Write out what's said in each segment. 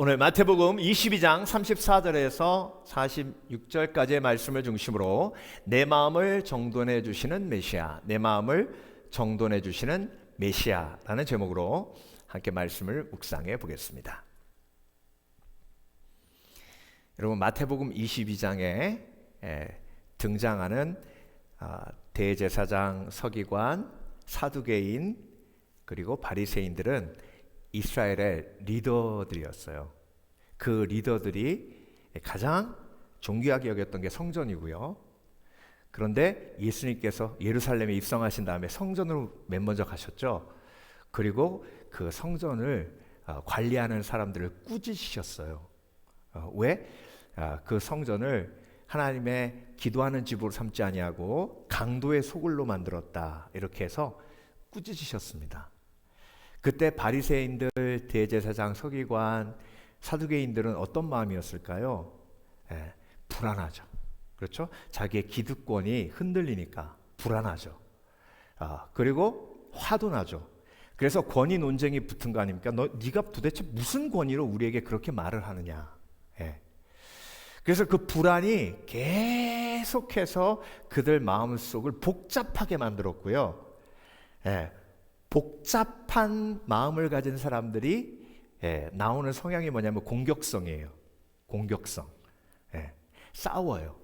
오늘 마태복음 22장 34절에서 46절까지의 말씀을 중심으로 내 마음을 정돈해 주시는 메시아, 내 마음을 정돈해 주시는 메시아라는 제목으로 함께 말씀을 묵상해 보겠습니다. 여러분, 마태복음 22장에 등장하는 대제사장, 서기관, 사두개인 그리고 바리새인들은 이스라엘의 리더들이었어요. 그 리더들이 가장 존귀하게 여겼던 게 성전이고요. 그런데 예수님께서 예루살렘에 입성하신 다음에 성전으로 맨 먼저 가셨죠. 그리고 그 성전을 관리하는 사람들을 꾸짖으셨어요. 왜? 그 성전을 하나님의 기도하는 집으로 삼지 아니하고 강도의 소굴로 만들었다, 이렇게 해서 꾸짖으셨습니다. 그때 바리새인들, 대제사장, 서기관, 사두개인들은 어떤 마음이었을까요? 불안하죠. 그렇죠? 자기의 기득권이 흔들리니까 불안하죠. 그리고 화도 나죠. 그래서 권위 논쟁이 붙은 거 아닙니까? 네가 도대체 무슨 권위로 우리에게 그렇게 말을 하느냐? 그래서 그 불안이 계속해서 그들 마음속을 복잡하게 만들었고요. 복잡한 마음을 가진 사람들이 나오는 성향이 뭐냐면 공격성이에요. 공격성. 싸워요.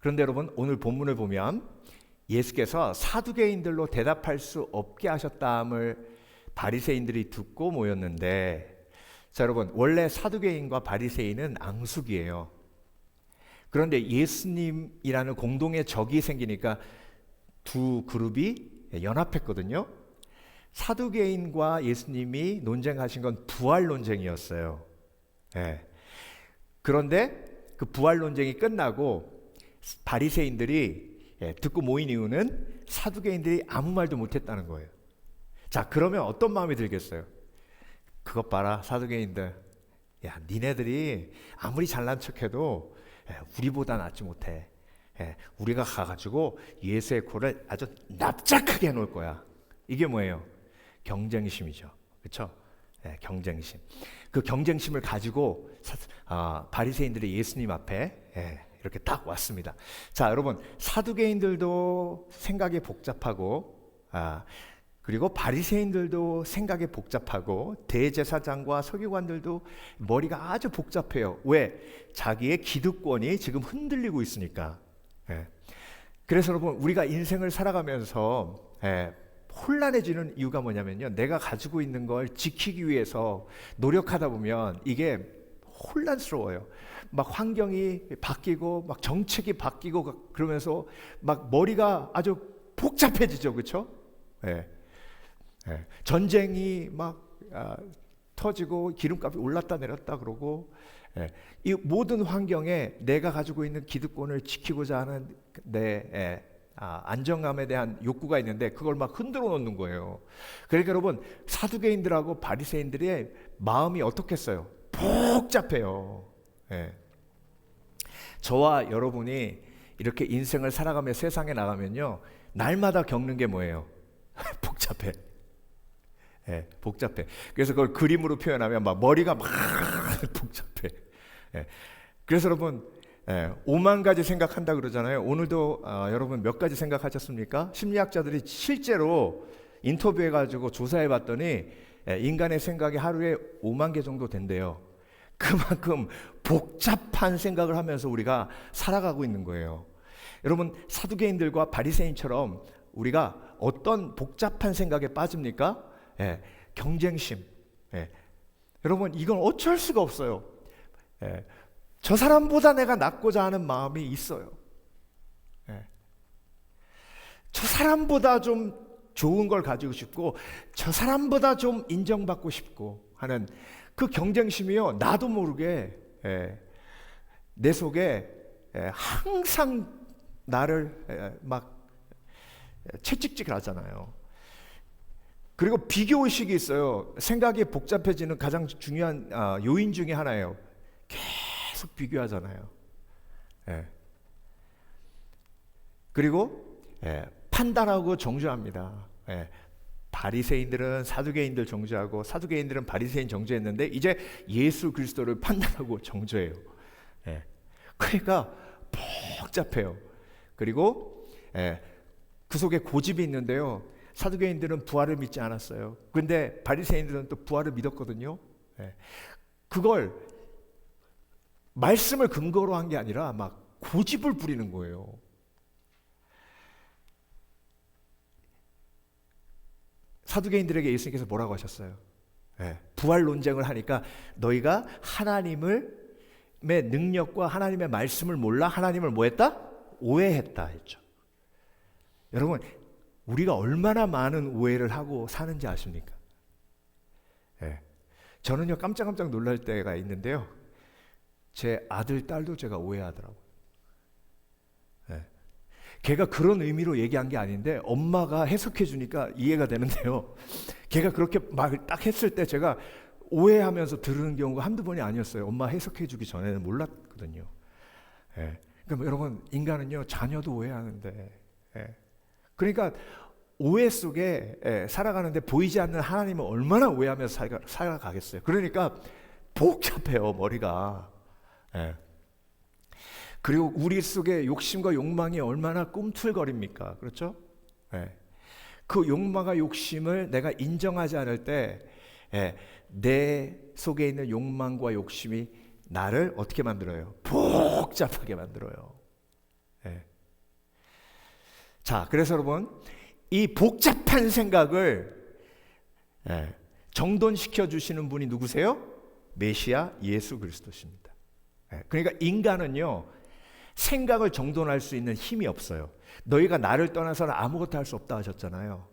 그런데 여러분, 오늘 본문을 보면 예수께서 사두개인들로 대답할 수 없게 하셨다함을 바리새인들이 듣고 모였는데, 자 여러분, 원래 사두개인과 바리새인은 앙숙이에요. 그런데 예수님이라는 공동의 적이 생기니까 두 그룹이 연합했거든요. 사두개인과 예수님이 논쟁하신 건 부활 논쟁이었어요. 그런데 그 부활 논쟁이 끝나고 바리새인들이 듣고 모인 이유는 사두개인들이 아무 말도 못했다는 거예요. 자, 그러면 어떤 마음이 들겠어요? 그것 봐라, 사두개인들. 야, 니네들이 아무리 잘난 척해도 우리보다 낫지 못해. 우리가 가가지고 예수의 코를 아주 납작하게 해놓을 거야. 이게 뭐예요? 경쟁심이죠. 그렇죠? 경쟁심. 그 경쟁심을 가지고 바리새인들이 예수님 앞에 이렇게 딱 왔습니다. 자, 여러분, 사두개인들도 생각이 복잡하고 그리고 바리새인들도 생각이 복잡하고 대제사장과 서기관들도 머리가 아주 복잡해요. 왜? 자기의 기득권이 지금 흔들리고 있으니까. 그래서 여러분, 우리가 인생을 살아가면서 혼란해지는 이유가 뭐냐면요, 내가 가지고 있는 걸 지키기 위해서 노력하다 보면 이게 혼란스러워요. 막 환경이 바뀌고 막 정책이 바뀌고 그러면서 막 머리가 아주 복잡해지죠. 그렇죠? 전쟁이 막 터지고 기름값이 올랐다 내렸다 그러고, 이 모든 환경에 내가 가지고 있는 기득권을 지키고자 하는 내 안정감에 대한 욕구가 있는데 그걸 막 흔들어 놓는 거예요. 그러니까 여러분, 사두개인들하고 바리새인들의 마음이 어떻겠어요? 복잡해요. 저와 여러분이 이렇게 인생을 살아가며 세상에 나가면요, 날마다 겪는 게 뭐예요? 복잡해. 복잡해. 그래서 그걸 그림으로 표현하면 막 머리가 막 복잡해. 그래서 여러분, 5만 가지 생각한다 그러잖아요. 오늘도 여러분 몇 가지 생각하셨습니까? 심리학자들이 실제로 인터뷰해가지고 조사해봤더니 인간의 생각이 하루에 5만 개 정도 된대요. 그만큼 복잡한 생각을 하면서 우리가 살아가고 있는 거예요. 여러분, 사두개인들과 바리새인처럼 우리가 어떤 복잡한 생각에 빠집니까? 경쟁심. 여러분, 이건 어쩔 수가 없어요. 저 사람보다 내가 낫고자 하는 마음이 있어요. 저 사람보다 좀 좋은 걸 가지고 싶고, 저 사람보다 좀 인정받고 싶고 하는 그 경쟁심이요, 나도 모르게 내 속에 항상 나를 막 채찍질 하잖아요. 그리고 비교의식이 있어요. 생각이 복잡해지는 가장 중요한 요인 중에 하나예요. 계속 비교하잖아요. 그리고 판단하고 정죄합니다. 바리새인들은 사두개인들 정죄하고 사두개인들은 바리새인 정죄했는데 이제 예수 그리스도를 판단하고 정죄해요. 예. 그러니까 복잡해요. 그리고 그 속에 고집이 있는데요. 사두개인들은 부활을 믿지 않았어요. 근데 바리새인들은 또 부활을 믿었거든요. 그걸 말씀을 근거로 한 게 아니라 막 고집을 부리는 거예요. 사두개인들에게 예수님께서 뭐라고 하셨어요? 부활 논쟁을 하니까 너희가 하나님의 능력과 하나님의 말씀을 몰라 하나님을 뭐 했다? 오해했다 했죠. 여러분, 우리가 얼마나 많은 오해를 하고 사는지 아십니까? 저는요 깜짝깜짝 놀랄 때가 있는데요. 제 아들, 딸도 제가 오해하더라고요. 걔가 그런 의미로 얘기한 게 아닌데 엄마가 해석해 주니까 이해가 되는데요. 걔가 그렇게 막 딱 했을 때 제가 오해하면서 들은 경우가 한두 번이 아니었어요. 엄마 해석해 주기 전에는 몰랐거든요. 그러니까 여러분, 인간은요 자녀도 오해하는데, 그러니까 오해 속에 살아가는데 보이지 않는 하나님을 얼마나 오해하면서 살아가겠어요. 그러니까 복잡해요, 머리가. 그리고 우리 속에 욕심과 욕망이 얼마나 꿈틀거립니까? 그렇죠? 그 욕망과 욕심을 내가 인정하지 않을 때 내 속에 있는 욕망과 욕심이 나를 어떻게 만들어요? 복잡하게 만들어요. 자, 그래서 여러분, 이 복잡한 생각을 정돈시켜 주시는 분이 누구세요? 메시아 예수 그리스도십니다. 그러니까 인간은요 생각을 정돈할 수 있는 힘이 없어요. 너희가 나를 떠나서는 아무것도 할 수 없다 하셨잖아요.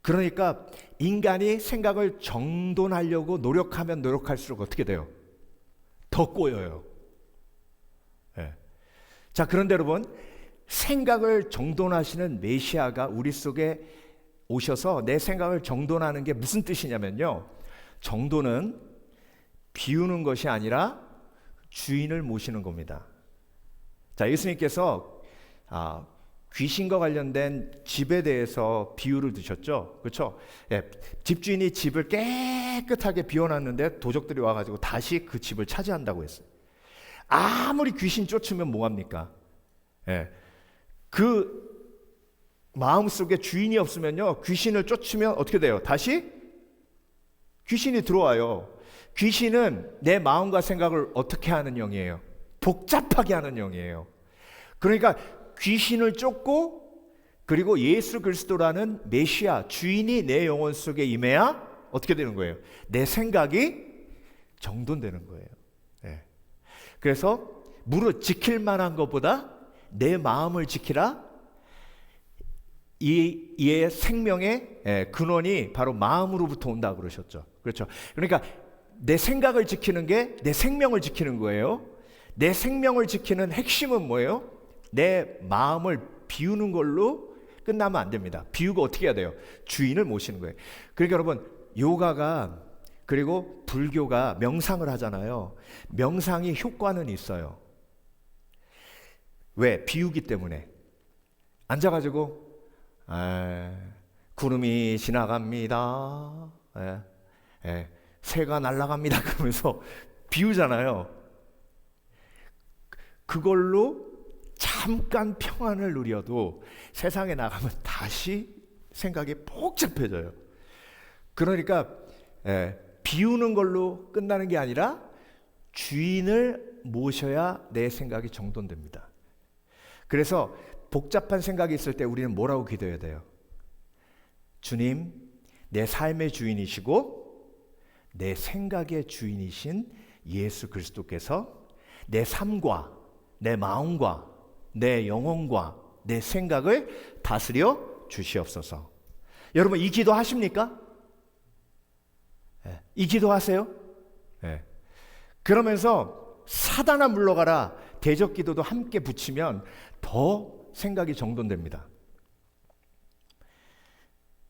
그러니까 인간이 생각을 정돈하려고 노력하면 노력할수록 어떻게 돼요? 더 꼬여요. 자, 그런데 여러분, 생각을 정돈하시는 메시아가 우리 속에 오셔서 내 생각을 정돈하는 게 무슨 뜻이냐면요, 정돈은 비우는 것이 아니라 주인을 모시는 겁니다. 자, 예수님께서 귀신과 관련된 집에 대해서 비유를 드셨죠. 그렇죠? 집주인이 집을 깨끗하게 비워놨는데 도적들이 와가지고 다시 그 집을 차지한다고 했어요. 아무리 귀신 쫓으면 뭐합니까? 그 마음속에 주인이 없으면요 귀신을 쫓으면 어떻게 돼요? 다시 귀신이 들어와요. 귀신은 내 마음과 생각을 어떻게 하는 영이에요? 복잡하게 하는 영이에요. 그러니까 귀신을 쫓고, 그리고 예수 그리스도라는 메시아 주인이 내 영혼 속에 임해야 어떻게 되는 거예요? 내 생각이 정돈되는 거예요. 그래서 무릇 지킬 만한 것보다 내 마음을 지키라. 이의 생명의 근원이 바로 마음으로부터 온다 그러셨죠. 그렇죠? 그러니까 내 생각을 지키는 게 내 생명을 지키는 거예요. 내 생명을 지키는 핵심은 뭐예요? 내 마음을 비우는 걸로 끝나면 안 됩니다. 비우고 어떻게 해야 돼요? 주인을 모시는 거예요. 그러니까 여러분, 요가가, 그리고 불교가 명상을 하잖아요. 명상이 효과는 있어요. 왜? 비우기 때문에. 앉아가지고 구름이 지나갑니다. 새가 날아갑니다. 그러면서 비우잖아요. 그걸로 잠깐 평안을 누려도 세상에 나가면 다시 생각이 복잡해져요. 그러니까 비우는 걸로 끝나는 게 아니라 주인을 모셔야 내 생각이 정돈됩니다. 그래서 복잡한 생각이 있을 때 우리는 뭐라고 기도해야 돼요? 주님, 내 삶의 주인이시고 내 생각의 주인이신 예수 그리스도께서 내 삶과 내 마음과 내 영혼과 내 생각을 다스려 주시옵소서. 여러분, 이 기도 하십니까? 이 기도 하세요? 그러면서 사단아 물러가라 대적 기도도 함께 붙이면 더 생각이 정돈됩니다.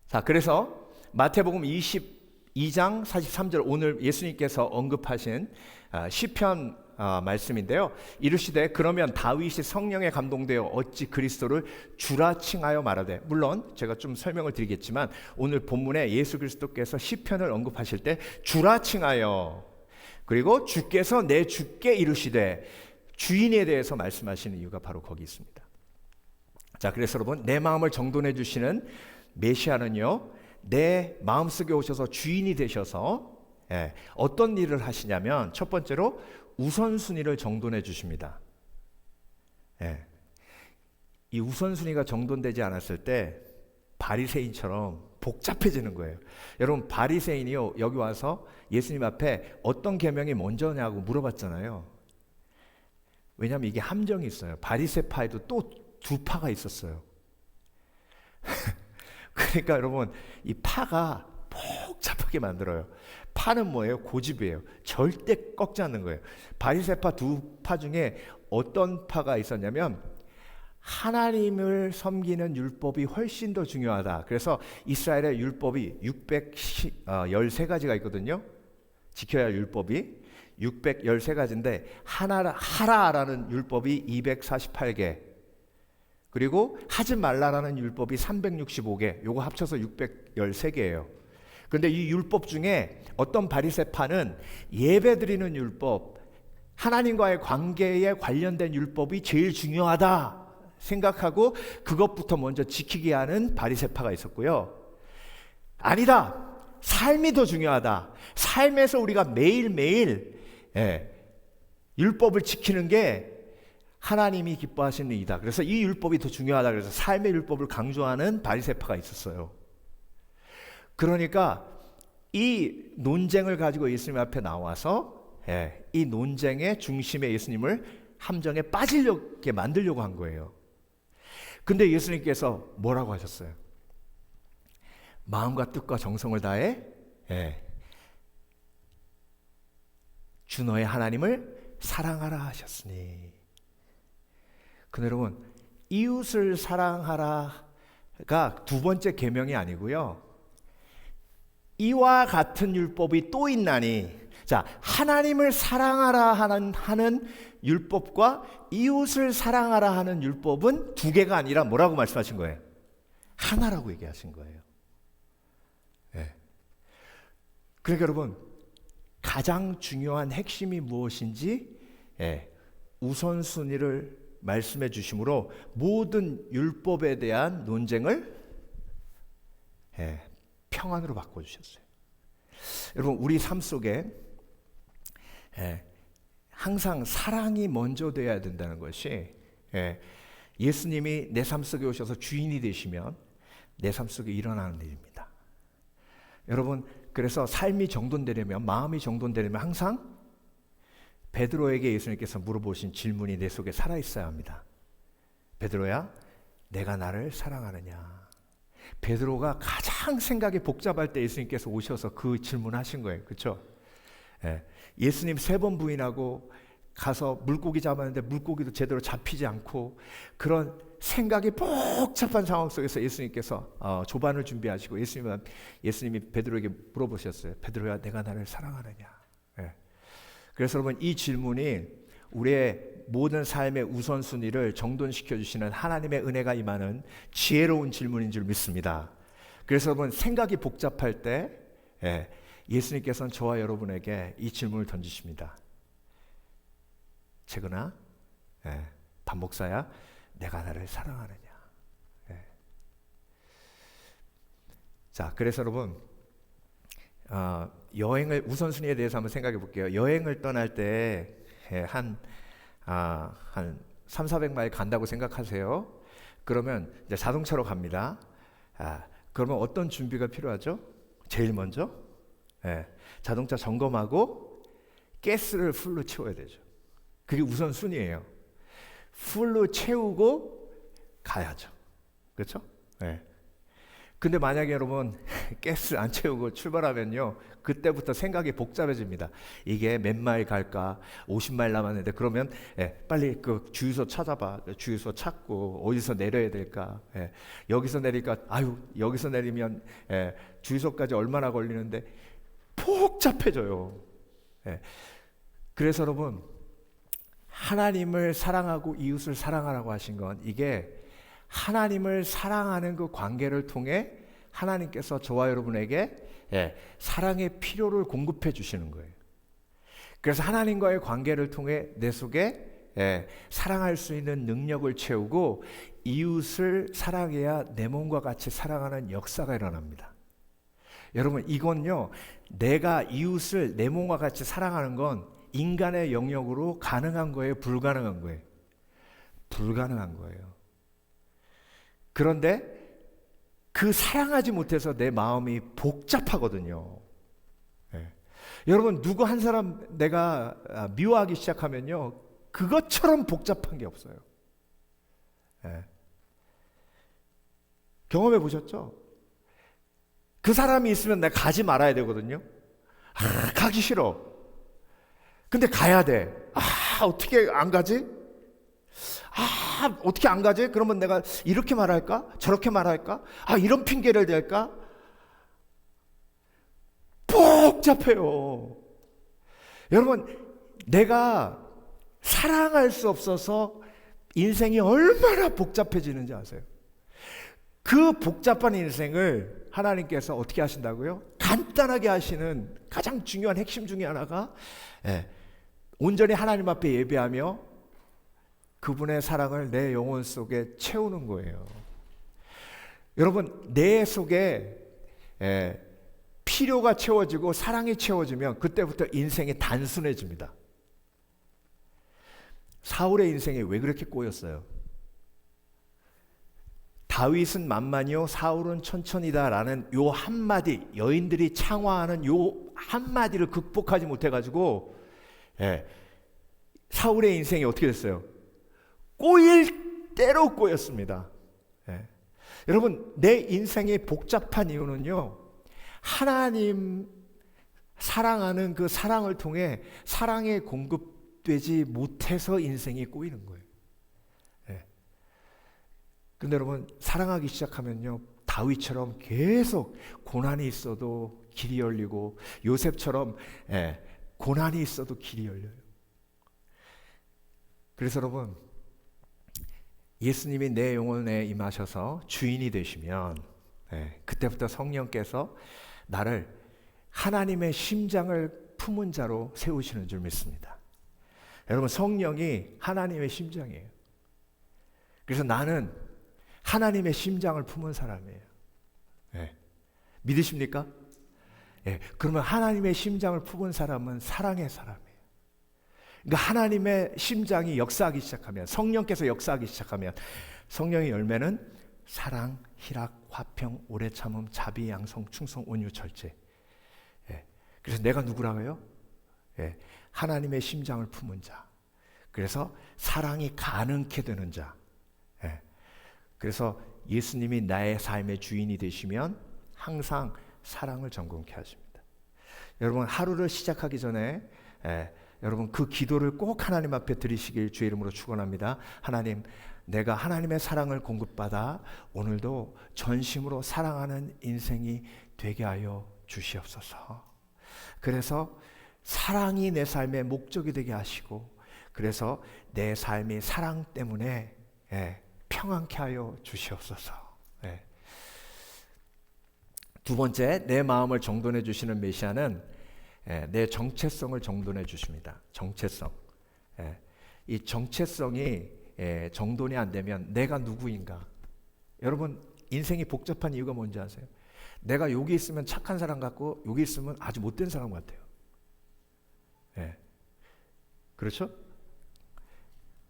자, 그래서 마태복음 22장 43절, 오늘 예수님께서 언급하신 시편 말씀인데요. 이르시되 그러면 다윗이 성령에 감동되어 어찌 그리스도를 주라 칭하여 말하되, 물론 제가 좀 설명을 드리겠지만 오늘 본문에 예수 그리스도께서 시편을 언급하실 때 주라 칭하여, 그리고 주께서 내 주께 이르시되, 주인에 대해서 말씀하시는 이유가 바로 거기 있습니다. 자, 그래서 여러분, 내 마음을 정돈해 주시는 메시아는요, 내 마음속에 오셔서 주인이 되셔서 어떤 일을 하시냐면, 첫 번째로 우선순위를 정돈해 주십니다. 이 우선순위가 정돈되지 않았을 때 바리새인처럼 복잡해지는 거예요. 여러분, 바리새인이요, 여기 와서 예수님 앞에 어떤 계명이 먼저냐고 물어봤잖아요. 왜냐하면 이게 함정이 있어요. 바리새파에도 또 두 파가 있었어요. 그러니까 여러분, 이 파가 복잡하게 만들어요. 파는 뭐예요? 고집이에요. 절대 꺾지 않는 거예요. 바리새파 두 파 중에 어떤 파가 있었냐면, 하나님을 섬기는 율법이 훨씬 더 중요하다. 그래서 이스라엘의 율법이 613가지가 있거든요. 지켜야 할 율법이 613가지인데 하라라는 율법이 248개, 그리고 하지 말라라는 율법이 365개, 요거 합쳐서 613개예요. 그런데 이 율법 중에 어떤 바리새파는 예배드리는 율법, 하나님과의 관계에 관련된 율법이 제일 중요하다 생각하고 그것부터 먼저 지키게 하는 바리새파가 있었고요. 아니다, 삶이 더 중요하다, 삶에서 우리가 매일매일 율법을 지키는 게 하나님이 기뻐하시는 일이다, 그래서 이 율법이 더 중요하다, 그래서 삶의 율법을 강조하는 바리새파가 있었어요. 그러니까 이 논쟁을 가지고 예수님 앞에 나와서 이 논쟁의 중심에 예수님을 함정에 빠지려게 만들려고 한 거예요. 근데 예수님께서 뭐라고 하셨어요? 마음과 뜻과 정성을 다해 주 너의 하나님을 사랑하라 하셨으니. 근데 여러분, 이웃을 사랑하라가 두 번째 계명이 아니고요, 이와 같은 율법이 또 있나니. 자, 하나님을 사랑하라 하는 율법과 이웃을 사랑하라 하는 율법은 두 개가 아니라 뭐라고 말씀하신 거예요? 하나라고 얘기하신 거예요. 그러니까 여러분, 가장 중요한 핵심이 무엇인지 우선순위를 말씀해 주심으로 모든 율법에 대한 논쟁을 평안으로 바꿔주셨어요. 여러분, 우리 삶 속에 항상 사랑이 먼저 돼야 된다는 것이, 예수님이 내 삶 속에 오셔서 주인이 되시면 내 삶 속에 일어나는 일입니다. 여러분, 그래서 삶이 정돈되려면, 마음이 정돈되려면 항상 베드로에게 예수님께서 물어보신 질문이 내 속에 살아있어야 합니다. 베드로야, 내가 나를 사랑하느냐? 베드로가 가장 생각이 복잡할 때 예수님께서 오셔서 그 질문하신 거예요. 그렇죠? 예수님 3번 부인하고 가서 물고기 잡았는데 물고기도 제대로 잡히지 않고, 그런 생각이 복잡한 상황 속에서 예수님께서 조반을 준비하시고 예수님이 베드로에게 물어보셨어요. 베드로야, 내가 나를 사랑하느냐? 그래서 여러분, 이 질문이 우리의 모든 삶의 우선순위를 정돈시켜 주시는 하나님의 은혜가 임하는 지혜로운 질문인 줄 믿습니다. 그래서 여러분, 생각이 복잡할 때 예수님께서는 저와 여러분에게 이 질문을 던지십니다. 최근아, 박 목사야, 내가 나를 사랑하느냐? 자, 그래서 여러분, 여행을 우선순위에 대해서 한번 생각해 볼게요. 여행을 떠날 때 한 300~400마일 간다고 생각하세요. 그러면 이제 자동차로 갑니다. 그러면 어떤 준비가 필요하죠? 제일 먼저 자동차 점검하고 가스를 풀로 채워야 되죠. 그게 우선순위예요. 풀로 채우고 가야죠. 그렇죠? 근데 만약에 여러분 가스 안 채우고 출발하면요, 그때부터 생각이 복잡해집니다. 이게 몇 마일 갈까? 50마일 남았는데, 그러면 빨리 그 주유소 찾아봐. 주유소 찾고 어디서 내려야 될까? 여기서 내릴까? 여기서 내리면 주유소까지 얼마나 걸리는데, 복잡해져요. 그래서 여러분, 하나님을 사랑하고 이웃을 사랑하라고 하신 건 이게 하나님을 사랑하는 그 관계를 통해 하나님께서 저와 여러분에게 사랑의 필요를 공급해 주시는 거예요. 그래서 하나님과의 관계를 통해 내 속에 사랑할 수 있는 능력을 채우고 이웃을 사랑해야 내 몸과 같이 사랑하는 역사가 일어납니다. 여러분, 이건요, 내가 이웃을 내 몸과 같이 사랑하는 건 인간의 영역으로 가능한 거예요? 불가능한 거예요? 불가능한 거예요. 그런데 그 사랑하지 못해서 내 마음이 복잡하거든요. 여러분, 누구 한 사람 내가 미워하기 시작하면요, 그것처럼 복잡한 게 없어요. 경험해 보셨죠? 그 사람이 있으면 내가 가지 말아야 되거든요. 가기 싫어. 근데 가야 돼. 어떻게 안 가지? 어떻게 안 가지? 그러면 내가 이렇게 말할까? 저렇게 말할까? 이런 핑계를 댈까? 복잡해요. 여러분, 내가 사랑할 수 없어서 인생이 얼마나 복잡해지는지 아세요? 그 복잡한 인생을 하나님께서 어떻게 하신다고요? 간단하게 하시는 가장 중요한 핵심 중에 하나가 온전히 하나님 앞에 예배하며 그분의 사랑을 내 영혼 속에 채우는 거예요. 여러분, 내 속에 필요가 채워지고 사랑이 채워지면 그때부터 인생이 단순해집니다. 사울의 인생이 왜 그렇게 꼬였어요? 다윗은 만만이요 사울은 천천이다 라는 요 한마디, 여인들이 창화하는 요 한마디를 극복하지 못해가지고 사울의 인생이 어떻게 됐어요? 꼬일 대로 꼬였습니다. 여러분, 내 인생이 복잡한 이유는요, 하나님 사랑하는 그 사랑을 통해 사랑에 공급되지 못해서 인생이 꼬이는 거예요. 근데 여러분, 사랑하기 시작하면요, 다윗처럼 계속 고난이 있어도 길이 열리고 요셉처럼 고난이 있어도 길이 열려요. 그래서 여러분, 예수님이 내 영혼에 임하셔서 주인이 되시면 그때부터 성령께서 나를 하나님의 심장을 품은 자로 세우시는 줄 믿습니다. 여러분, 성령이 하나님의 심장이에요. 그래서 나는 하나님의 심장을 품은 사람이에요. 믿으십니까? 그러면 하나님의 심장을 품은 사람은 사랑의 사람이에요. 그러니까 하나님의 심장이 역사하기 시작하면, 성령께서 역사하기 시작하면 성령의 열매는 사랑, 희락, 화평, 오래 참음, 자비, 양성, 충성, 온유, 절제. 그래서 내가 누구라고요? 하나님의 심장을 품은 자. 그래서 사랑이 가능케 되는 자. 그래서 예수님이 나의 삶의 주인이 되시면 항상 사랑을 정건케 하십니다. 여러분, 하루를 시작하기 전에 여러분 그 기도를 꼭 하나님 앞에 드리시길 주의 이름으로 축원합니다. 하나님, 내가 하나님의 사랑을 공급받아 오늘도 전심으로 사랑하는 인생이 되게 하여 주시옵소서. 그래서 사랑이 내 삶의 목적이 되게 하시고, 그래서 내 삶이 사랑 때문에 평안케 하여 주시옵소서. 두 번째, 내 마음을 정돈해 주시는 메시아는 내 정체성을 정돈해 주십니다. 정체성. 이 정체성이 정돈이 안 되면 내가 누구인가? 여러분, 인생이 복잡한 이유가 뭔지 아세요? 내가 여기 있으면 착한 사람 같고 여기 있으면 아주 못된 사람 같아요. 그렇죠?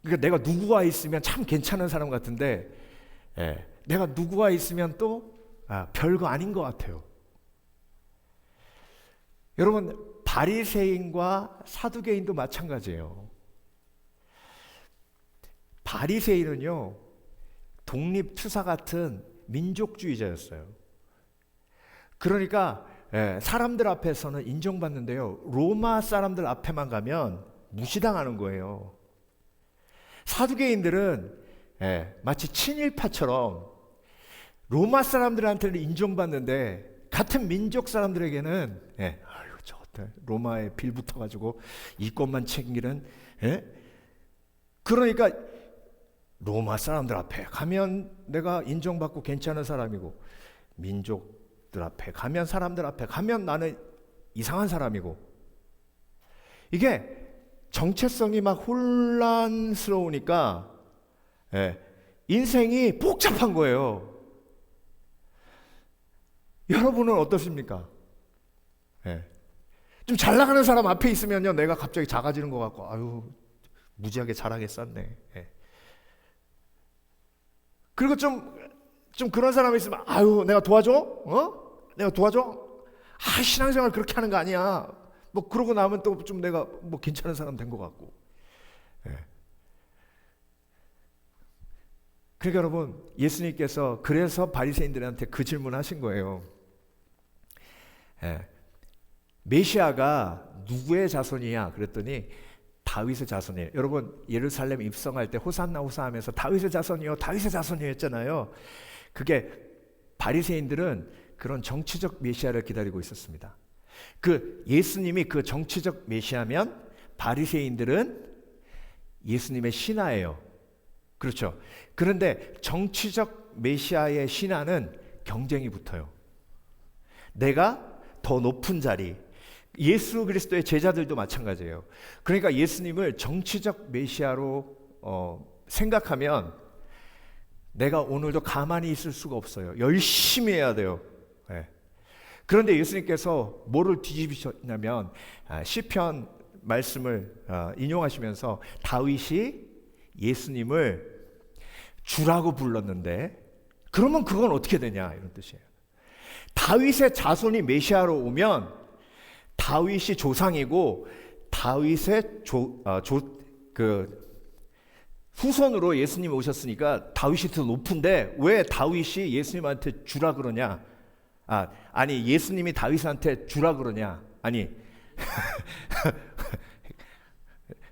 그러니까 내가 누구와 있으면 참 괜찮은 사람 같은데 내가 누구와 있으면 또 별거 아닌 것 같아요. 여러분, 바리새인과 사두개인도 마찬가지예요. 바리새인은요, 독립투사 같은 민족주의자였어요. 그러니까 사람들 앞에서는 인정받는데요, 로마 사람들 앞에만 가면 무시당하는 거예요. 사두개인들은 마치 친일파처럼 로마 사람들한테는 인정받는데 같은 민족 사람들에게는 아유, 저 로마에 빌 붙어가지고 이권만 챙기는 그러니까 로마 사람들 앞에 가면 내가 인정받고 괜찮은 사람이고, 민족들 앞에 가면, 사람들 앞에 가면 나는 이상한 사람이고, 이게 정체성이 막 혼란스러우니까 인생이 복잡한 거예요. 여러분은 어떠십니까? 좀 잘 나가는 사람 앞에 있으면요, 내가 갑자기 작아지는 것 같고, 아유, 무지하게 잘하게 쌌네. 그리고 좀 그런 사람이 있으면, 아유, 내가 도와줘? 내가 도와줘? 신앙생활 그렇게 하는 거 아니야. 뭐 그러고 나면 또 좀 내가 뭐 괜찮은 사람 된 것 같고. 그러니까 여러분, 예수님께서 그래서 바리새인들한테 그 질문하신 거예요. 메시아가 누구의 자손이냐 그랬더니 다윗의 자손이에요. 여러분, 예루살렘 입성할 때 호산나 호사하면서 다윗의 자손이요, 다윗의 자손이요 했잖아요. 그게 바리새인들은 그런 정치적 메시아를 기다리고 있었습니다. 그 예수님이 그 정치적 메시아면 바리새인들은 예수님의 신하예요. 그렇죠. 그런데 정치적 메시아의 신하는 경쟁이 붙어요. 내가 더 높은 자리, 예수 그리스도의 제자들도 마찬가지예요. 그러니까 예수님을 정치적 메시아로 생각하면 내가 오늘도 가만히 있을 수가 없어요. 열심히 해야 돼요. 그런데 예수님께서 뭐를 뒤집으셨냐면 시편 말씀을 인용하시면서 다윗이 예수님을 주라고 불렀는데, 그러면 그건 어떻게 되냐 이런 뜻이에요. 다윗의 자손이 메시아로 오면 다윗이 조상이고 다윗의 후손으로 예수님이 오셨으니까 다윗이 더 높은데 왜 다윗이 예수님한테 주라 그러냐? 아니 예수님이 다윗한테 주라 그러냐? 아니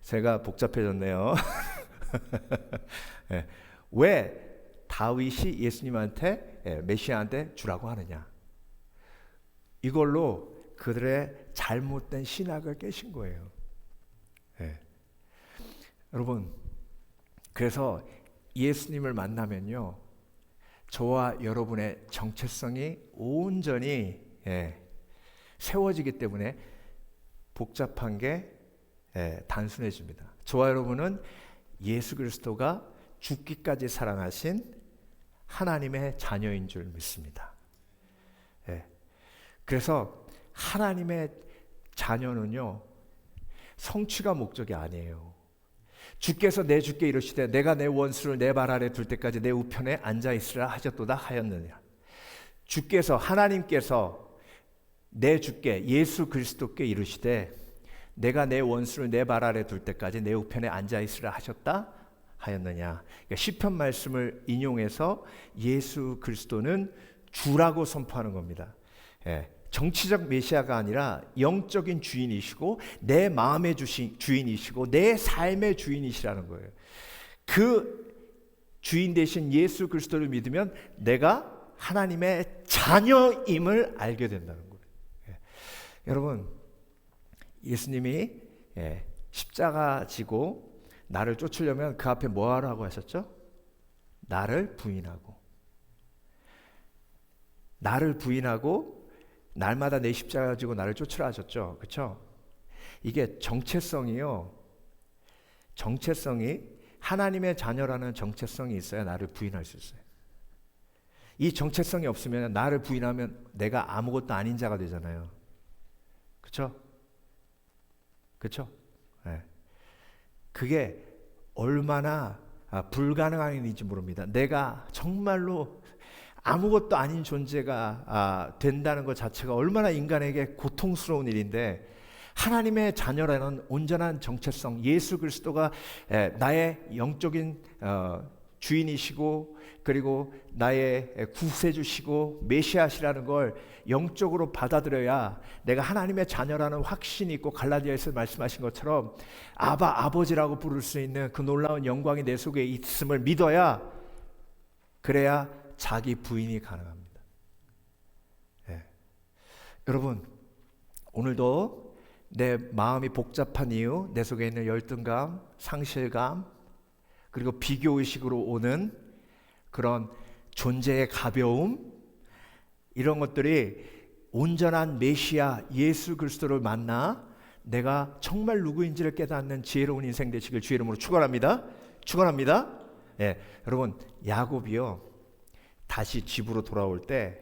제가 복잡해졌네요. 왜 다윗이 예수님한테 메시아한테 주라고 하느냐? 이걸로 그들의 잘못된 신학을 깨신 거예요. 여러분, 그래서 예수님을 만나면요, 저와 여러분의 정체성이 온전히 세워지기 때문에 복잡한 게 단순해집니다. 저와 여러분은 예수 그리스도가 죽기까지 사랑하신 하나님의 자녀인 줄 믿습니다. 그래서 하나님의 자녀는요, 성취가 목적이 아니에요. 주께서 내 주께 이르시되 내가 내 원수를 내 발 아래 둘 때까지 내 우편에 앉아 있으라 하셨도다 하였느냐. 주께서, 하나님께서 내 주께 예수 그리스도께 이르시되 내가 내 원수를 내 발 아래 둘 때까지 내 우편에 앉아 있으라 하셨다 하였느냐. 그러니까 시편 말씀을 인용해서 예수 그리스도는 주라고 선포하는 겁니다. 정치적 메시아가 아니라 영적인 주인이시고 내 마음의 주인이시고 내 삶의 주인이시라는 거예요. 그 주인 되신 예수 그리스도를 믿으면 내가 하나님의 자녀임을 알게 된다는 거예요. 여러분, 예수님이 십자가 지고 나를 쫓으려면 그 앞에 뭐 하라고 하셨죠? 나를 부인하고 날마다 내 십자가 지고 나를 쫓으라 하셨죠. 그렇죠? 이게 정체성이요. 정체성이 하나님의 자녀라는 정체성이 있어야 나를 부인할 수 있어요. 이 정체성이 없으면 나를 부인하면 내가 아무것도 아닌 자가 되잖아요. 그렇죠? 그렇죠? 그게 얼마나 불가능한 일인지 모릅니다. 내가 정말로 아무것도 아닌 존재가 된다는 것 자체가 얼마나 인간에게 고통스러운 일인데, 하나님의 자녀라는 온전한 정체성, 예수 그리스도가 나의 영적인 주인이시고 그리고 나의 구세주시고 메시아시라는 걸 영적으로 받아들여야 내가 하나님의 자녀라는 확신이 있고, 갈라디아에서 말씀하신 것처럼 아버지라고 부를 수 있는 그 놀라운 영광이 내 속에 있음을 믿어야, 그래야 자기 부인이 가능합니다. 여러분, 오늘도 내 마음이 복잡한 이유, 내 속에 있는 열등감, 상실감, 그리고 비교의식으로 오는 그런 존재의 가벼움, 이런 것들이 온전한 메시아 예수 그리스도를 만나 내가 정말 누구인지를 깨닫는 지혜로운 인생 되시길 주의 이름으로 축원합니다. 축원합니다. 예, 여러분 야곱이요 다시 집으로 돌아올 때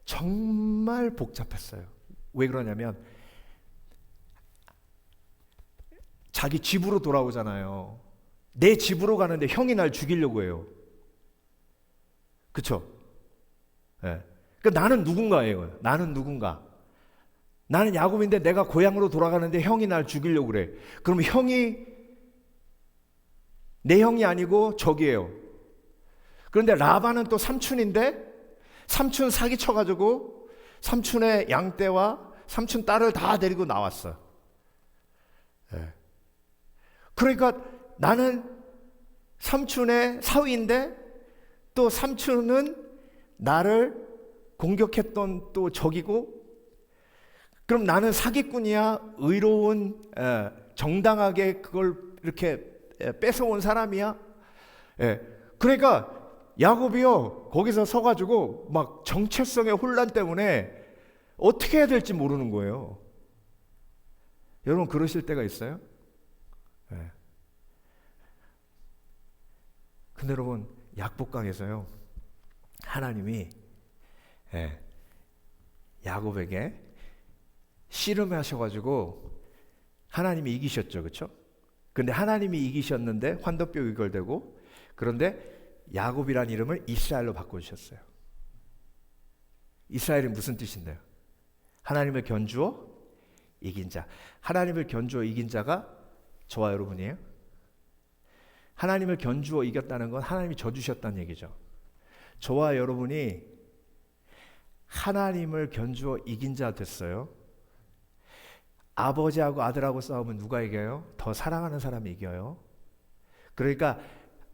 정말 복잡했어요. 왜 그러냐면 자기 집으로 돌아오잖아요. 내 집으로 가는데 형이 날 죽이려고 해요. 그쵸? 예. 그러니까 나는 누군가예요. 나는 누군가. 나는 야곱인데 내가 고향으로 돌아가는데 형이 날 죽이려고 그래. 그럼 형이 내 형이 아니고 적이에요. 그런데 라반은 또 삼촌인데 삼촌 사기쳐가지고 삼촌의 양떼와 삼촌 딸을 다 데리고 나왔어. 예. 그러니까 나는 삼촌의 사위인데 또 삼촌은 나를 공격했던 또 적이고, 그럼 나는 사기꾼이야? 의로운 정당하게 그걸 이렇게 뺏어온 사람이야? 그러니까 야곱이요 거기서 서가지고 막 정체성의 혼란 때문에 어떻게 해야 될지 모르는 거예요. 여러분 그러실 때가 있어요? 근데 여러분 약복강에서요 하나님이 야곱에게 씨름하셔가지고 하나님이 이기셨죠, 그렇죠? 근데 하나님이 이기셨는데 환도뼈 위걸되고, 그런데 야곱이라는 이름을 이스라엘로 바꿔주셨어요. 이스라엘이 무슨 뜻인데요? 하나님을 견주어 이긴 자. 하나님을 견주어 이긴 자가 저와 여러분이에요. 하나님을 견주어 이겼다는 건 하나님이 져주셨다는 얘기죠. 저와 여러분이 하나님을 견주어 이긴 자 됐어요. 아버지하고 아들하고 싸우면 누가 이겨요? 더 사랑하는 사람이 이겨요. 그러니까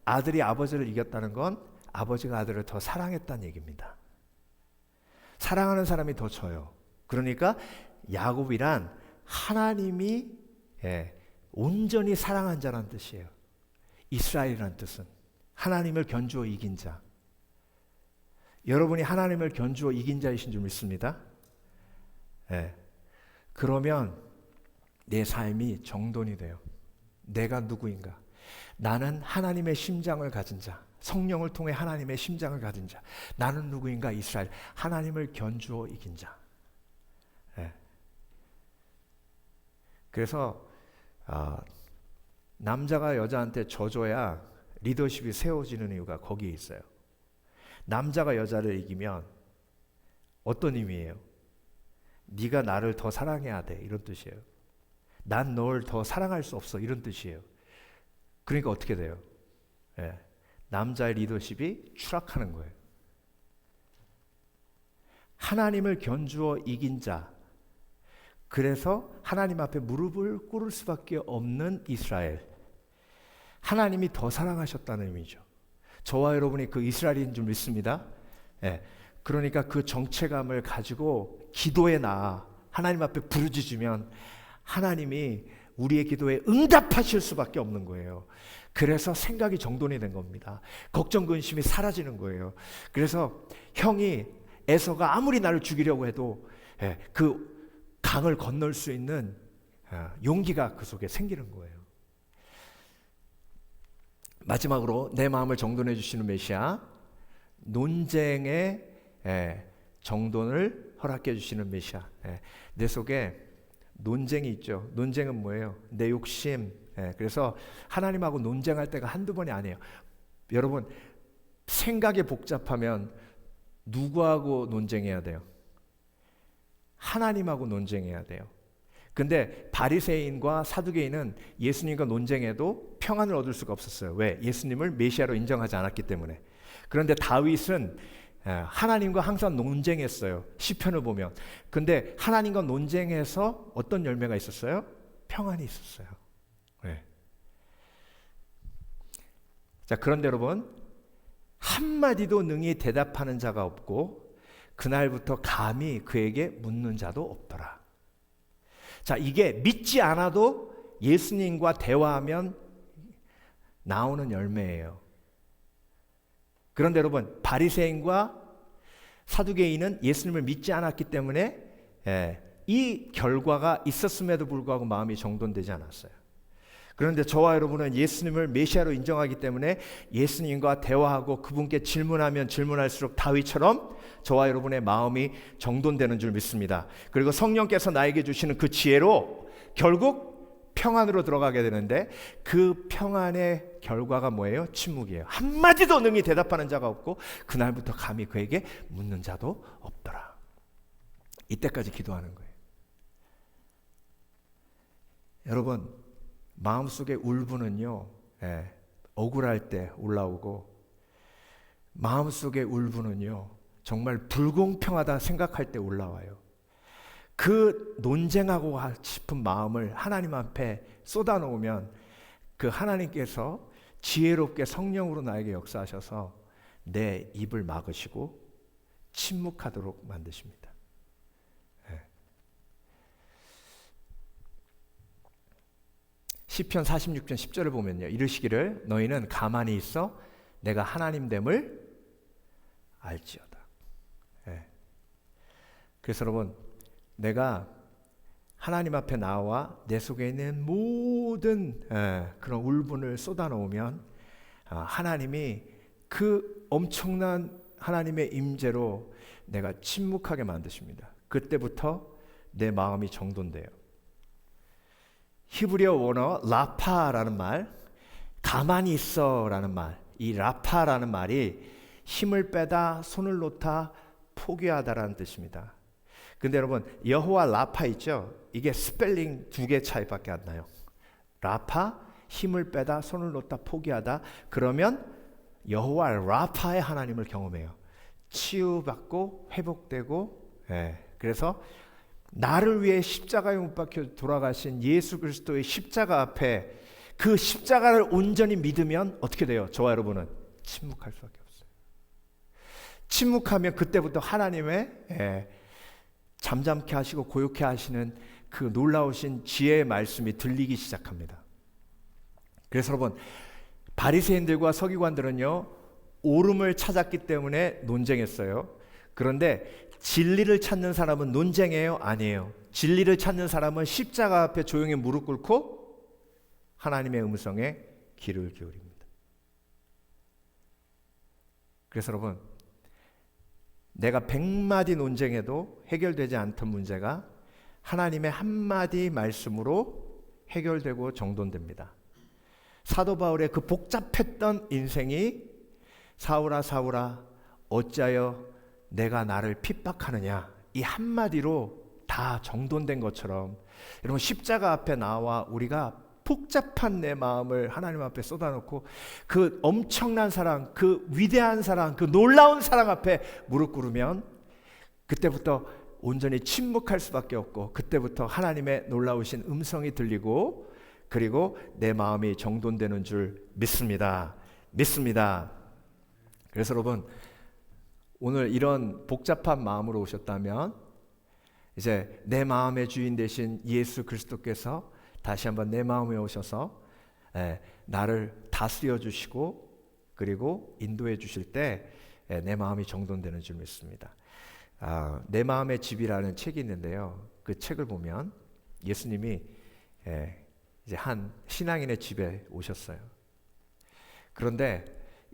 아들이 아버지를 이겼다는 건 아버지가 아들을 더 사랑했다는 얘기입니다. 사랑하는 사람이 더 져요. 그러니까 야곱이란 하나님이 온전히 사랑한 자란 뜻이에요. 이스라엘이란 뜻은 하나님을 견주어 이긴 자. 여러분이 하나님을 견주어 이긴 자이신 줄 믿습니다. 그러면 내 삶이 정돈이 돼요. 내가 누구인가? 나는 하나님의 심장을 가진 자, 성령을 통해 하나님의 심장을 가진 자. 나는 누구인가? 이스라엘. 하나님을 견주어 이긴 자. 그래서 남자가 여자한테 져줘야 리더십이 세워지는 이유가 거기에 있어요. 남자가 여자를 이기면 어떤 의미예요? 네가 나를 더 사랑해야 돼, 이런 뜻이에요. 난 널 더 사랑할 수 없어, 이런 뜻이에요. 그러니까 어떻게 돼요? 남자의 리더십이 추락하는 거예요. 하나님을 견주어 이긴 자. 그래서 하나님 앞에 무릎을 꿇을 수밖에 없는 이스라엘. 하나님이 더 사랑하셨다는 의미죠. 저와 여러분이 그 이스라엘인 줄 믿습니다. 그러니까 그 정체감을 가지고 기도에 나아 하나님 앞에 부르짖으면 하나님이 우리의 기도에 응답하실 수밖에 없는 거예요. 그래서 생각이 정돈이 된 겁니다. 걱정 근심이 사라지는 거예요. 그래서 형이 에서가 아무리 나를 죽이려고 해도 그 강을 건널 수 있는 용기가 그 속에 생기는 거예요. 마지막으로 내 마음을 정돈해 주시는 메시아, 논쟁의 정돈을 허락해 주시는 메시아. 내 속에 논쟁이 있죠. 논쟁은 뭐예요? 내 욕심. 그래서 하나님하고 논쟁할 때가 한두 번이 아니에요. 여러분 생각이 복잡하면 누구하고 논쟁해야 돼요? 하나님하고 논쟁해야 돼요. 근데 바리새인과 사두개인은 예수님과 논쟁해도 평안을 얻을 수가 없었어요. 왜? 예수님을 메시아로 인정하지 않았기 때문에. 그런데 다윗은 하나님과 항상 논쟁했어요. 시편을 보면. 근데 하나님과 논쟁해서 어떤 열매가 있었어요? 평안이 있었어요. 네. 자, 그런데 여러분 한마디도 능히 대답하는 자가 없고 그날부터 감히 그에게 묻는 자도 없더라. 자, 이게 믿지 않아도 예수님과 대화하면 나오는 열매예요. 그런데 여러분, 바리새인과 사두개인은 예수님을 믿지 않았기 때문에 이 결과가 있었음에도 불구하고 마음이 정돈되지 않았어요. 그런데 저와 여러분은 예수님을 메시아로 인정하기 때문에 예수님과 대화하고 그분께 질문하면 질문할수록 다윗처럼 저와 여러분의 마음이 정돈되는 줄 믿습니다. 그리고 성령께서 나에게 주시는 그 지혜로 결국 평안으로 들어가게 되는데, 그 평안의 결과가 뭐예요? 침묵이에요. 한마디도 능히 대답하는 자가 없고 그날부터 감히 그에게 묻는 자도 없더라. 이때까지 기도하는 거예요. 여러분, 마음속의 울분은요, 억울할 때 올라오고, 마음속의 울분은요 정말 불공평하다 생각할 때 올라와요. 그 논쟁하고 싶은 마음을 하나님 앞에 쏟아놓으면 그 하나님께서 지혜롭게 성령으로 나에게 역사하셔서 내 입을 막으시고 침묵하도록 만드십니다. 시편 46편 10절을 보면요, 이르시기를 너희는 가만히 있어 내가 하나님됨을 알지어다. 그래서 여러분, 내가 하나님 앞에 나와 내 속에 있는 모든 그런 울분을 쏟아놓으면 하나님이 그 엄청난 하나님의 임재로 내가 침묵하게 만드십니다. 그때부터 내 마음이 정돈돼요. 히브리어 원어 라파라는 말, 가만히 있어라는 말, 이 라파라는 말이 힘을 빼다, 손을 놓다, 포기하다라는 뜻입니다. 근데 여러분, 여호와 라파 있죠? 이게 스펠링 2개 차이밖에 안 나요. 라파, 힘을 빼다, 손을 놓다, 포기하다. 그러면 여호와 라파의 하나님을 경험해요. 치유받고 회복되고, 그래서 나를 위해 십자가에 못 박혀 돌아가신 예수 그리스도의 십자가 앞에 그 십자가를 온전히 믿으면 어떻게 돼요? 저와 여러분은 침묵할 수밖에 없어요. 침묵하면 그때부터 하나님의 잠잠케 하시고 고요케 하시는 그 놀라우신 지혜의 말씀이 들리기 시작합니다. 그래서 여러분, 바리새인들과 서기관들은요 옳음을 찾았기 때문에 논쟁했어요. 그런데 진리를 찾는 사람은 논쟁해요? 아니에요. 진리를 찾는 사람은 십자가 앞에 조용히 무릎 꿇고 하나님의 음성에 귀를 기울입니다. 그래서 여러분, 내가 100마디 논쟁해도 해결되지 않던 문제가 하나님의 한마디 말씀으로 해결되고 정돈됩니다. 사도 바울의 그 복잡했던 인생이 사울아 사울아 어찌하여 내가 나를 핍박하느냐, 이 한마디로 다 정돈된 것처럼 여러분, 십자가 앞에 나와 우리가 복잡한 내 마음을 하나님 앞에 쏟아놓고 그 엄청난 사랑, 그 위대한 사랑, 그 놀라운 사랑 앞에 무릎 꿇으면 그때부터 온전히 침묵할 수밖에 없고, 그때부터 하나님의 놀라우신 음성이 들리고, 그리고 내 마음이 정돈되는 줄 믿습니다. 그래서 여러분, 오늘 이런 복잡한 마음으로 오셨다면 이제 내 마음의 주인 되신 예수 그리스도께서 다시 한번 내 마음에 오셔서 나를 다스려 주시고 그리고 인도해 주실 때 내 마음이 정돈되는 줄 믿습니다. 내 마음의 집이라는 책이 있는데요, 그 책을 보면 예수님이 이제 한 신앙인의 집에 오셨어요. 그런데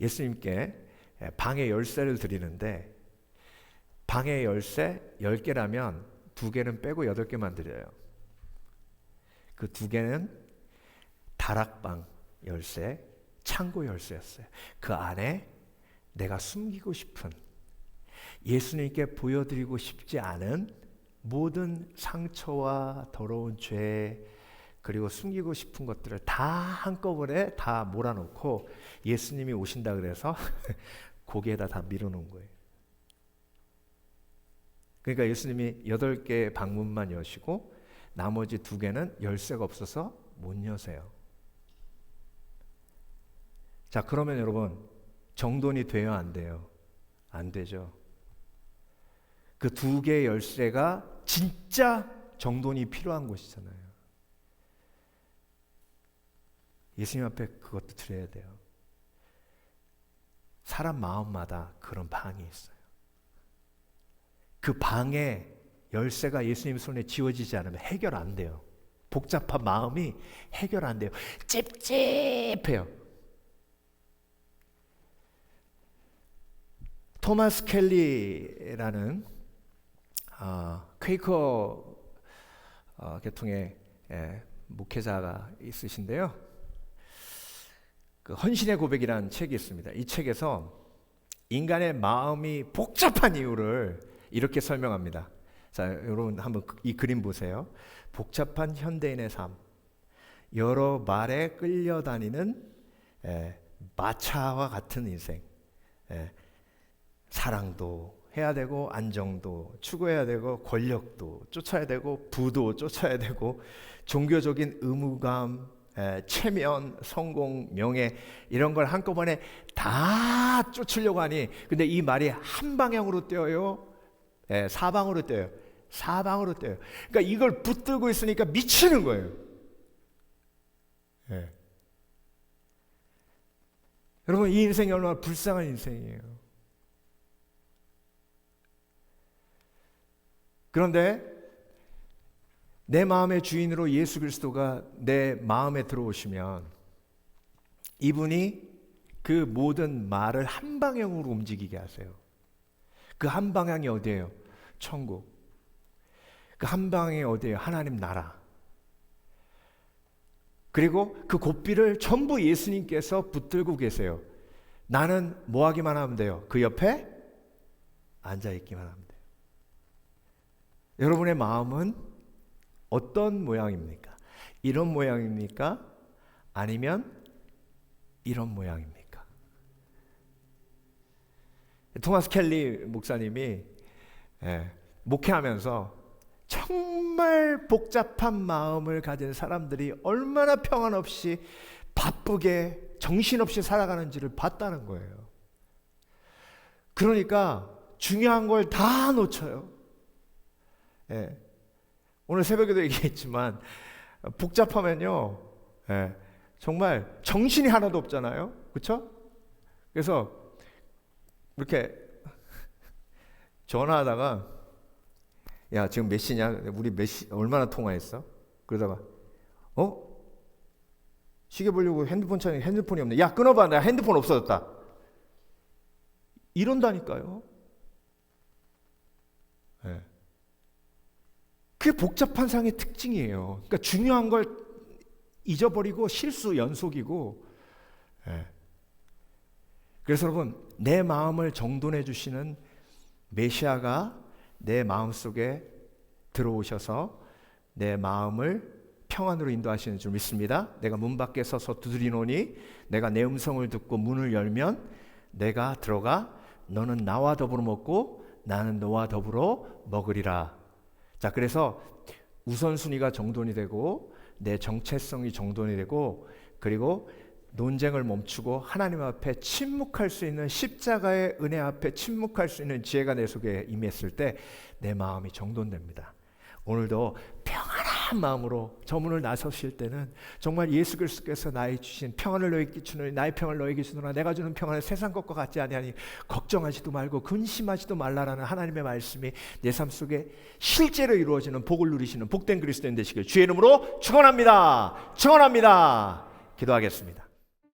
예수님께 방의 열쇠를 드리는데, 방의 열쇠 10개라면 2개는 빼고 8개만 드려요. 그 2개는 다락방 열쇠, 창고 열쇠였어요. 그 안에 내가 숨기고 싶은, 예수님께 보여드리고 싶지 않은 모든 상처와 더러운 죄, 그리고 숨기고 싶은 것들을 다 한꺼번에 다 몰아놓고 예수님이 오신다 그래서 거기에다 다 밀어놓은 거예요. 그러니까 예수님이 8개의 방문만 여시고 나머지 2개는 열쇠가 없어서 못 여세요. 자, 그러면 여러분, 정돈이 돼요, 안 돼요? 안 되죠. 그 2개의 열쇠가 진짜 정돈이 필요한 곳이잖아요. 예수님 앞에 그것도 드려야 돼요. 사람 마음마다 그런 방이 있어요. 그 방의 열쇠가 예수님 손에 쥐어지지 않으면 해결 안 돼요. 복잡한 마음이 해결 안 돼요. 찝찝해요. 토마스 켈리라는 퀘이커 계통의 목회자가 있으신데요. 그 헌신의 고백이라는 책이 있습니다. 이 책에서 인간의 마음이 복잡한 이유를 이렇게 설명합니다. 자, 여러분 한번 이 그림 보세요. 복잡한 현대인의 삶, 여러 말에 끌려다니는 마차와 같은 인생. 사랑도 해야 되고, 안정도 추구해야 되고, 권력도 쫓아야 되고, 부도 쫓아야 되고, 종교적인 의무감, 체면, 성공, 명예 이런 걸 한꺼번에 다 쫓으려고 하니, 근데 이 말이 한 방향으로 뛰어요? 사방으로 뛰어요. 사방으로 뛰어요. 그러니까 이걸 붙들고 있으니까 미치는 거예요. 여러분, 이 인생이 얼마나 불쌍한 인생이에요. 그런데 내 마음의 주인으로 예수 그리스도가 내 마음에 들어오시면 이분이 그 모든 말을 한 방향으로 움직이게 하세요. 그 한 방향이 어디예요? 천국. 그 한 방향이 어디예요? 하나님 나라. 그리고 그 고삐를 전부 예수님께서 붙들고 계세요. 나는 뭐 하기만 하면 돼요? 그 옆에 앉아있기만 하면 돼요. 여러분의 마음은 어떤 모양입니까? 이런 모양입니까? 아니면 이런 모양입니까? 토마스 켈리 목사님이 목회하면서 정말 복잡한 마음을 가진 사람들이 얼마나 평안 없이 바쁘게 정신없이 살아가는지를 봤다는 거예요. 그러니까 중요한 걸 다 놓쳐요. 오늘 새벽에도 얘기했지만 복잡하면요, 정말 정신이 하나도 없잖아요, 그렇죠? 그래서 이렇게 전화하다가 야 지금 몇 시냐? 우리 몇 시 얼마나 통화했어? 그러다가 시계 보려고 핸드폰 찾는데 핸드폰이 없네. 야 끊어봐, 나 핸드폰 없어졌다. 이런다니까요. 그게 복잡한 상의 특징이에요. 그러니까 중요한 걸 잊어버리고 실수 연속이고. 그래서 여러분, 내 마음을 정돈해 주시는 메시아가 내 마음속에 들어오셔서 내 마음을 평안으로 인도하시는 줄 믿습니다. 내가 문 밖에 서서 두드리노니 내가 내 음성을 듣고 문을 열면 내가 들어가 너는 나와 더불어 먹고 나는 너와 더불어 먹으리라. 자, 그래서 우선순위가 정돈이 되고 내 정체성이 정돈이 되고, 그리고 논쟁을 멈추고 하나님 앞에 침묵할 수 있는, 십자가의 은혜 앞에 침묵할 수 있는 지혜가 내 속에 임했을 때 내 마음이 정돈됩니다. 오늘도 평안한 마음으로 저 문을 나서실 때는 정말 예수 그리스도께서 나의 주신 평안을 너에게 주노니 나의 평안을 너에게 주노라. 내가 주는 평안은 세상 것과 같지 아니하니 걱정하지도 말고 근심하지도 말라라는 하나님의 말씀이 내 삶 속에 실제로 이루어지는 복을 누리시는 복된 그리스도인 되시길 주의 이름으로 축원합니다. 축원합니다. 기도하겠습니다.